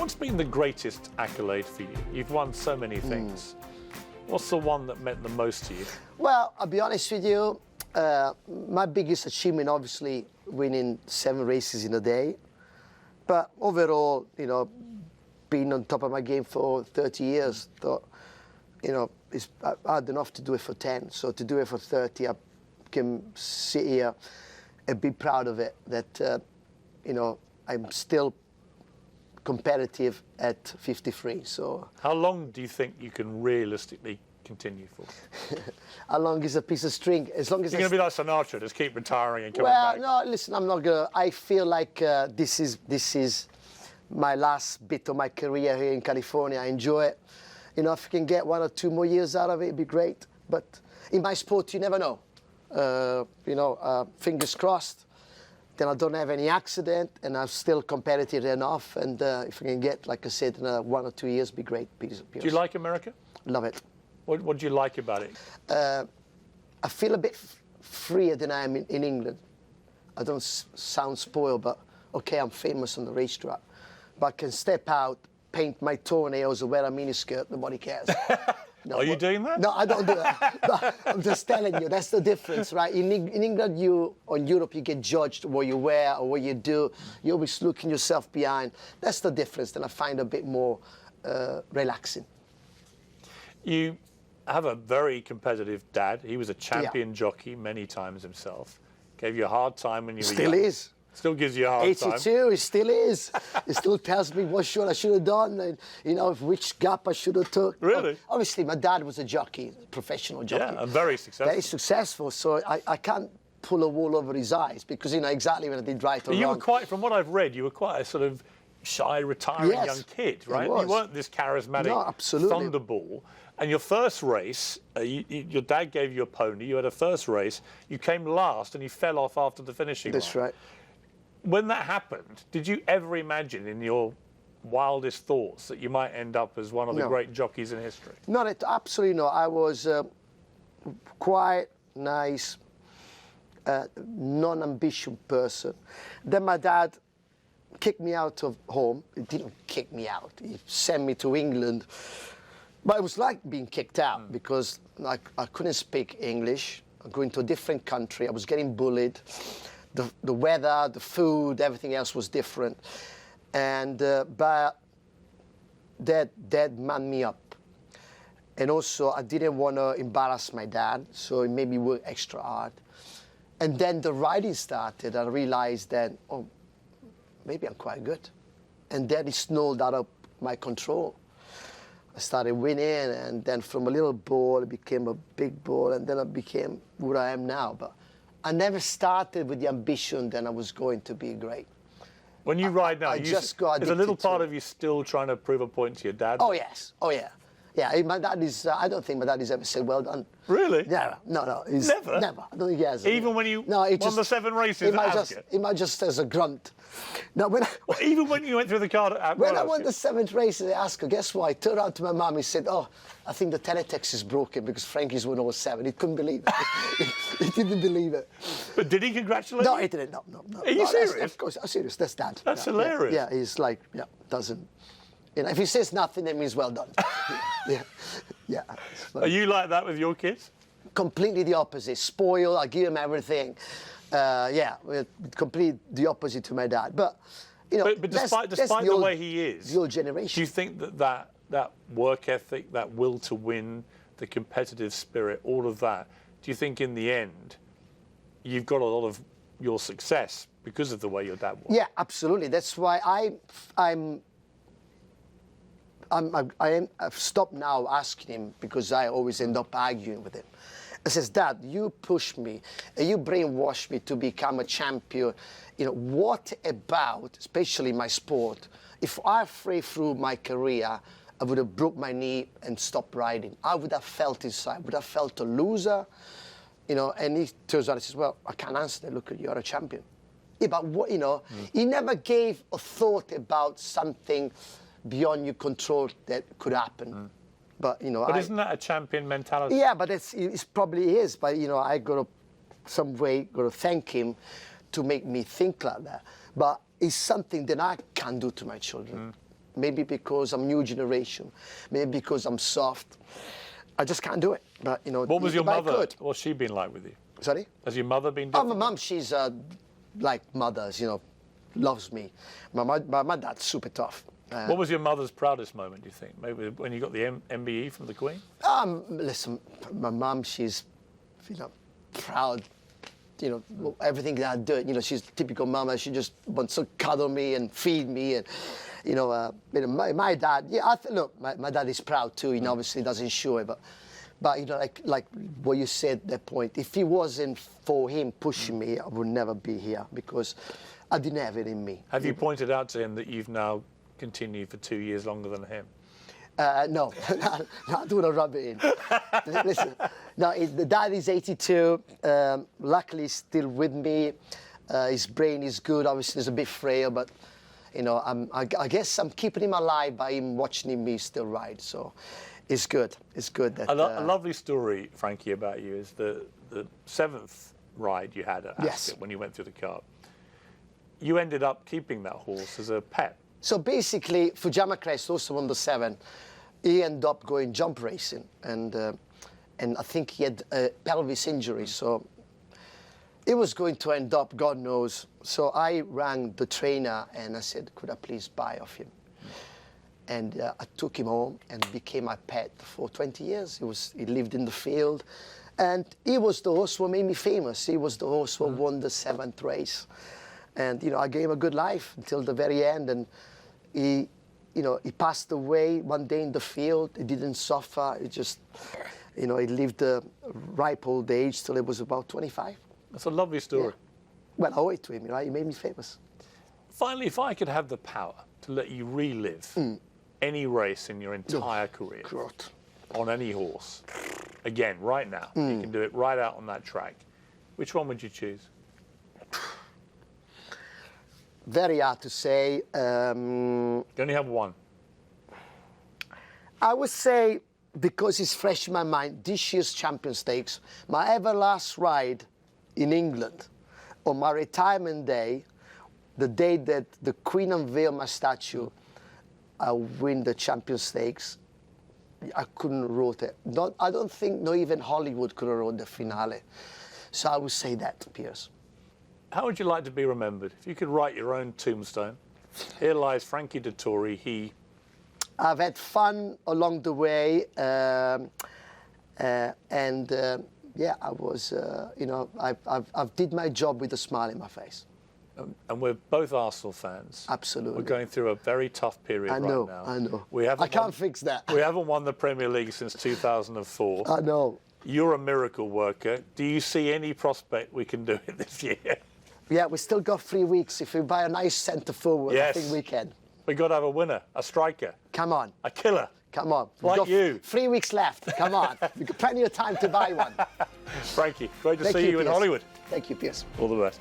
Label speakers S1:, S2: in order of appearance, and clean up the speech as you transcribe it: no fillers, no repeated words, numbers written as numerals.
S1: What's been the greatest accolade for you? You've won so many things. What's the one that meant the most to you?
S2: Well, I'll be honest with you, my biggest achievement, obviously, winning 7 races in a day. But overall, you know, being on top of my game for 30 years, thought, you know, I had enough to do it for 10. So to do it for 30, I can sit here and be proud of it, that, you know, I'm still competitive at 53. So
S1: how long do you think you can realistically continue for?
S2: How long is a piece of string? As long as
S1: you're going to be like Sinatra, just keep retiring and coming back.
S2: Well, no, listen, I'm not gonna. I feel like this is my last bit of my career here in California. I enjoy it. You know, if I can get 1 or 2 more years out of it, it'd be great. But in my sport, you never know. You know, fingers crossed. Then I don't have any accident, and I'm still competitive enough. And if I can get, like I said, 1 or 2 years, be great. Do
S1: you like America?
S2: Love it.
S1: What do you like about it?
S2: I feel a bit freer than I am in England. I don't sound spoiled, but okay, I'm famous on the racetrack. But I can step out, paint my toenails, or wear a miniskirt, nobody cares. No,
S1: are you doing that?
S2: No, I don't do that. But I'm just telling you, that's the difference, right? In England, or in Europe, you get judged what you wear or what you do. You're always looking yourself behind. That's the difference that I find a bit more relaxing.
S1: You have a very competitive dad. He was a champion jockey many times himself. Gave you a hard time when you were young.
S2: Still is.
S1: Still gives you a hard time.
S2: 82, he still is. He still tells me what I should have done, and you know, which gap I should have took.
S1: Really?
S2: Obviously, my dad was a jockey, a professional jockey.
S1: Yeah, and very successful.
S2: Very successful. So I can't pull a wool over his eyes because you know exactly what I did right or
S1: you
S2: wrong.
S1: were quite, from what I've read, you were quite a sort of shy, retiring young kid, right? You weren't this charismatic thunderball. And your first race, your dad gave you a pony. You had a first race. You came last, and you fell off after the finishing line.
S2: That's right.
S1: When that happened, did you ever imagine in your wildest thoughts that you might end up as one of the great jockeys in history?
S2: Not absolutely no. I was quite nice, non-ambitious person. Then my dad kicked me out of home. He didn't kick me out. He sent me to England. But it was like being kicked out because I couldn't speak English. I'm going to a different country. I was getting bullied. The weather, the food, everything else was different. And but that manned me up. And also, I didn't want to embarrass my dad, so it made me work extra hard. And then the riding started. I realized that, oh, maybe I'm quite good. And then it snowed out of my control. I started winning, and then from a little ball, it became a big ball, and then I became what I am now. But I never started with the ambition that I was going to be great.
S1: When you ride now,
S2: just got
S1: is a little part of you still trying to prove a point to your dad?
S2: Oh, yes. Oh, yeah. Yeah, my dad is, I don't think my dad has ever said, well done.
S1: Really?
S2: Never. No.
S1: Never?
S2: Never. I don't think he has.
S1: Even when you won the 7 races at Ascot?
S2: He might just as a grunt. No,
S1: even when you went through the card at
S2: when I won the 7th race at Ascot, guess what? I turned around to my mum and said, oh, I think the teletext is broken because Frankie's won all 7. He couldn't believe it. He didn't believe it.
S1: But did he congratulate you?
S2: No, he didn't. No.
S1: Are you serious?
S2: Of course, I'm serious. That's Dad.
S1: That's hilarious.
S2: Yeah, he's like, doesn't. You know, if he says nothing, that means well done. Yeah.
S1: Are you like that with your kids?
S2: Completely the opposite. Spoil, I give him everything. Completely the opposite to my dad. But, you know,
S1: but despite the way he is,
S2: the old generation.
S1: Do you think that work ethic, that will to win, the competitive spirit, all of that, do you think in the end you've got a lot of your success because of the way your dad was?
S2: Yeah, absolutely. That's why I've stopped now asking him because I always end up arguing with him. I says, Dad, you push me, and you brainwash me to become a champion. You know, what about, especially my sport, if I fray through my career, I would have broke my knee and stopped riding. I would have felt inside, I would have felt a loser, you know, and he turns out and says, well, I can't answer that. Look, you're a champion. Yeah, but what, you know, he never gave a thought about something beyond your control that could happen. But, you know,
S1: isn't that a champion mentality?
S2: Yeah, but it probably is. But, you know, I got to thank him to make me think like that. But it's something that I can't do to my children. maybe because I'm new generation, maybe because I'm soft. I just can't do it. But you know,
S1: what was your mother? What's she been like with you?
S2: Sorry?
S1: Has your mother been
S2: Oh,
S1: different?
S2: my mum, she's like mothers, you know, loves me. My dad's super tough.
S1: What was your mother's proudest moment, do you think? Maybe when you got the MBE from the Queen?
S2: Listen, my mum, she's, you know, proud, you know, everything that I do. You know, she's a typical mama. She just wants to cuddle me and feed me. And, you know, my dad, yeah, look, my dad is proud too. You know, obviously doesn't show it, but you know, like what you said at that point, if it wasn't for him pushing me, I would never be here because I didn't have it in me.
S1: Have you pointed out to him that you've now continued for 2 years longer than him?
S2: No, I don't want to rub it in. Listen, no, the dad is 82. Luckily, he's still with me. His brain is good. Obviously, he's a bit frail, but you know, I guess I'm keeping him alive by him watching me still ride. So it's good. It's good. That,
S1: a lovely story, Frankie, about you is the 7th ride you had at Ascot when you went through the Cup. You ended up keeping that horse as a pet.
S2: So basically, Fujama Crest also won the 7. He ended up going jump racing, and I think he had a pelvis injury, so he was going to end up, God knows. So I rang the trainer and I said, could I please buy off him? And I took him home and became my pet for 20 years. He lived in the field, and he was the horse who made me famous. He was the horse who won the 7th race. And, you know, I gave him a good life until the very end. And he, you know, he passed away one day in the field. He didn't suffer. He just, you know, he lived a ripe old age till he was about 25.
S1: That's a lovely story.
S2: Yeah. Well, I owe it to him, you know, he made me famous.
S1: Finally, if I could have the power to let you relive any race in your entire career,
S2: God.
S1: on any horse, again, right now, you can do it right out on that track, which one would you choose?
S2: Very hard to say.
S1: You only have one.
S2: I would say, because it's fresh in my mind, this year's Champion Stakes, my ever last ride in England, on my retirement day, the day that the Queen unveiled my statue, I win the Champion Stakes. I couldn't wrote it. I don't think not even Hollywood could have wrote the finale. So I would say that, Piers.
S1: How would you like to be remembered? If you could write your own tombstone, here lies Frankie Dettori, he...
S2: I've had fun along the way, yeah, I was, you know, I've did my job with a smile in my face.
S1: And we're both Arsenal fans.
S2: Absolutely.
S1: We're going through a very tough period right now.
S2: I know.
S1: I
S2: can't fix that.
S1: We haven't won the Premier League since 2004.
S2: I know.
S1: You're a miracle worker. Do you see any prospect we can do it this year?
S2: Yeah, we still got 3 weeks. If we buy a nice centre forward, I think we can.
S1: We've got to have a winner, a striker.
S2: Come on.
S1: A killer.
S2: Come on.
S1: Like you.
S2: 3 weeks left. Come on. We've got plenty of time to buy one.
S1: Frankie, great to see you in Hollywood.
S2: Thank you, Piers.
S1: All the best.